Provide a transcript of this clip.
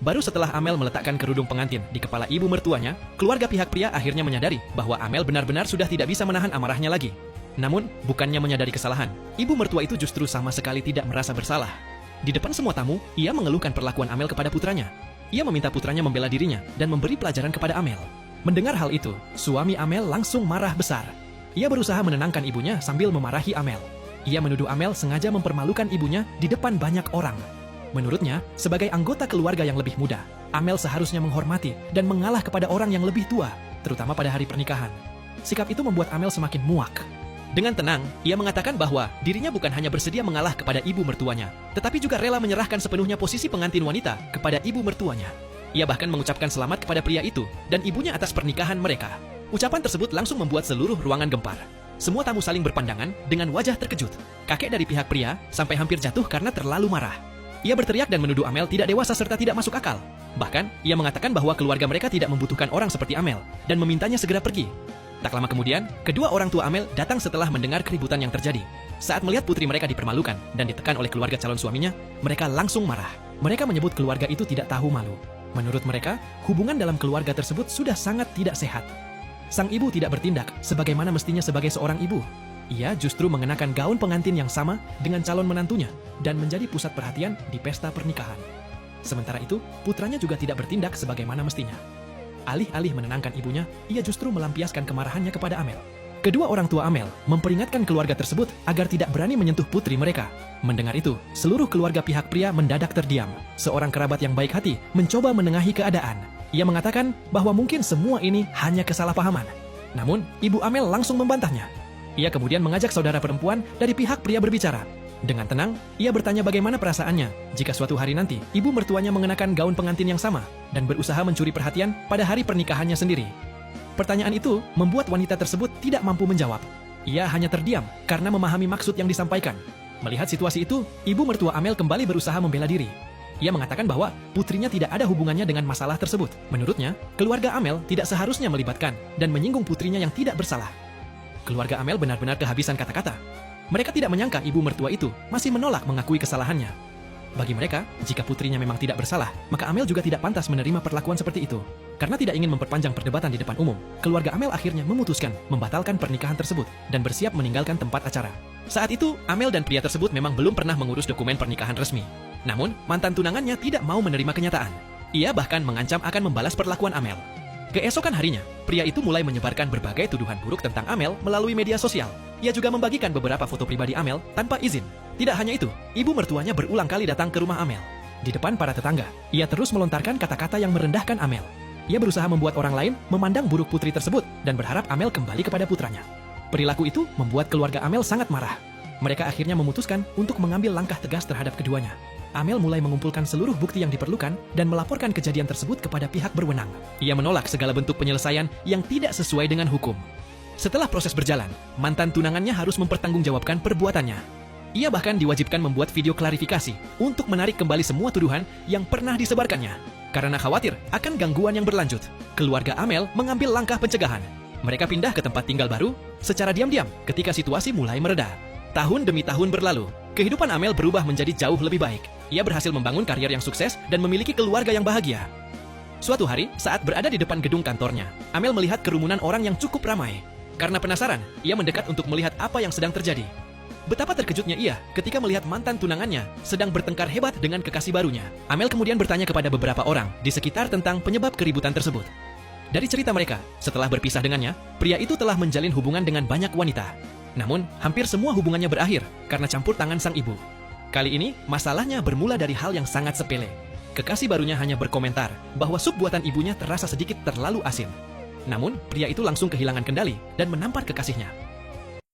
Baru setelah Amel meletakkan kerudung pengantin di kepala ibu mertuanya, keluarga pihak pria akhirnya menyadari bahwa Amel benar-benar sudah tidak bisa menahan amarahnya lagi. Namun, bukannya menyadari kesalahan, ibu mertua itu justru sama sekali tidak merasa bersalah. Di depan semua tamu, ia mengeluhkan perlakuan Amel kepada putranya. Ia meminta putranya membela dirinya dan memberi pelajaran kepada Amel. Mendengar hal itu, suami Amel langsung marah besar. Ia berusaha menenangkan ibunya sambil memarahi Amel. Ia menuduh Amel sengaja mempermalukan ibunya di depan banyak orang. Menurutnya, sebagai anggota keluarga yang lebih muda, Amel seharusnya menghormati dan mengalah kepada orang yang lebih tua, terutama pada hari pernikahan. Sikap itu membuat Amel semakin muak. Dengan tenang, ia mengatakan bahwa dirinya bukan hanya bersedia mengalah kepada ibu mertuanya, tetapi juga rela menyerahkan sepenuhnya posisi pengantin wanita kepada ibu mertuanya. Ia bahkan mengucapkan selamat kepada pria itu dan ibunya atas pernikahan mereka. Ucapan tersebut langsung membuat seluruh ruangan gempar. Semua tamu saling berpandangan dengan wajah terkejut. Kakek dari pihak pria sampai hampir jatuh karena terlalu marah. Ia berteriak dan menuduh Amel tidak dewasa serta tidak masuk akal. Bahkan, ia mengatakan bahwa keluarga mereka tidak membutuhkan orang seperti Amel dan memintanya segera pergi. Tak lama kemudian, kedua orang tua Amel datang setelah mendengar keributan yang terjadi. Saat melihat putri mereka dipermalukan dan ditekan oleh keluarga calon suaminya, mereka langsung marah. Mereka menyebut keluarga itu tidak tahu malu. Menurut mereka, hubungan dalam keluarga tersebut sudah sangat tidak sehat. Sang ibu tidak bertindak sebagaimana mestinya sebagai seorang ibu. Ia justru mengenakan gaun pengantin yang sama dengan calon menantunya dan menjadi pusat perhatian di pesta pernikahan. Sementara itu, putranya juga tidak bertindak sebagaimana mestinya. Alih-alih menenangkan ibunya, ia justru melampiaskan kemarahannya kepada Amel. Kedua orang tua Amel memperingatkan keluarga tersebut agar tidak berani menyentuh putri mereka. Mendengar itu, seluruh keluarga pihak pria mendadak terdiam. Seorang kerabat yang baik hati mencoba menengahi keadaan. Ia mengatakan bahwa mungkin semua ini hanya kesalahpahaman. Namun, ibu Amel langsung membantahnya. Ia kemudian mengajak saudara perempuan dari pihak pria berbicara. Dengan tenang, ia bertanya bagaimana perasaannya jika suatu hari nanti ibu mertuanya mengenakan gaun pengantin yang sama dan berusaha mencuri perhatian pada hari pernikahannya sendiri. Pertanyaan itu membuat wanita tersebut tidak mampu menjawab. Ia hanya terdiam karena memahami maksud yang disampaikan. Melihat situasi itu, ibu mertua Amel kembali berusaha membela diri. Ia mengatakan bahwa putrinya tidak ada hubungannya dengan masalah tersebut. Menurutnya, keluarga Amel tidak seharusnya melibatkan dan menyinggung putrinya yang tidak bersalah. Keluarga Amel benar-benar kehabisan kata-kata. Mereka tidak menyangka ibu mertua itu masih menolak mengakui kesalahannya. Bagi mereka, jika putrinya memang tidak bersalah, maka Amel juga tidak pantas menerima perlakuan seperti itu. Karena tidak ingin memperpanjang perdebatan di depan umum, keluarga Amel akhirnya memutuskan membatalkan pernikahan tersebut dan bersiap meninggalkan tempat acara. Saat itu, Amel dan pria tersebut memang belum pernah mengurus dokumen pernikahan resmi. Namun, mantan tunangannya tidak mau menerima kenyataan. Ia bahkan mengancam akan membalas perlakuan Amel. Keesokan harinya, pria itu mulai menyebarkan berbagai tuduhan buruk tentang Amel melalui media sosial. Ia juga membagikan beberapa foto pribadi Amel tanpa izin. Tidak hanya itu, ibu mertuanya berulang kali datang ke rumah Amel. Di depan para tetangga, ia terus melontarkan kata-kata yang merendahkan Amel. Ia berusaha membuat orang lain memandang buruk putri tersebut dan berharap Amel kembali kepada putranya. Perilaku itu membuat keluarga Amel sangat marah. Mereka akhirnya memutuskan untuk mengambil langkah tegas terhadap keduanya. Amel mulai mengumpulkan seluruh bukti yang diperlukan dan melaporkan kejadian tersebut kepada pihak berwenang. Ia menolak segala bentuk penyelesaian yang tidak sesuai dengan hukum. Setelah proses berjalan, mantan tunangannya harus mempertanggungjawabkan perbuatannya. Ia bahkan diwajibkan membuat video klarifikasi untuk menarik kembali semua tuduhan yang pernah disebarkannya. Karena khawatir akan gangguan yang berlanjut, keluarga Amel mengambil langkah pencegahan. Mereka pindah ke tempat tinggal baru secara diam-diam ketika situasi mulai mereda. Tahun demi tahun berlalu, kehidupan Amel berubah menjadi jauh lebih baik. Ia berhasil membangun karier yang sukses dan memiliki keluarga yang bahagia. Suatu hari, saat berada di depan gedung kantornya, Amel melihat kerumunan orang yang cukup ramai. Karena penasaran, ia mendekat untuk melihat apa yang sedang terjadi. Betapa terkejutnya ia ketika melihat mantan tunangannya sedang bertengkar hebat dengan kekasih barunya. Amel kemudian bertanya kepada beberapa orang di sekitar tentang penyebab keributan tersebut. Dari cerita mereka, setelah berpisah dengannya, pria itu telah menjalin hubungan dengan banyak wanita. Namun, hampir semua hubungannya berakhir karena campur tangan sang ibu. Kali ini, masalahnya bermula dari hal yang sangat sepele. Kekasih barunya hanya berkomentar bahwa sup buatan ibunya terasa sedikit terlalu asin. Namun, pria itu langsung kehilangan kendali dan menampar kekasihnya.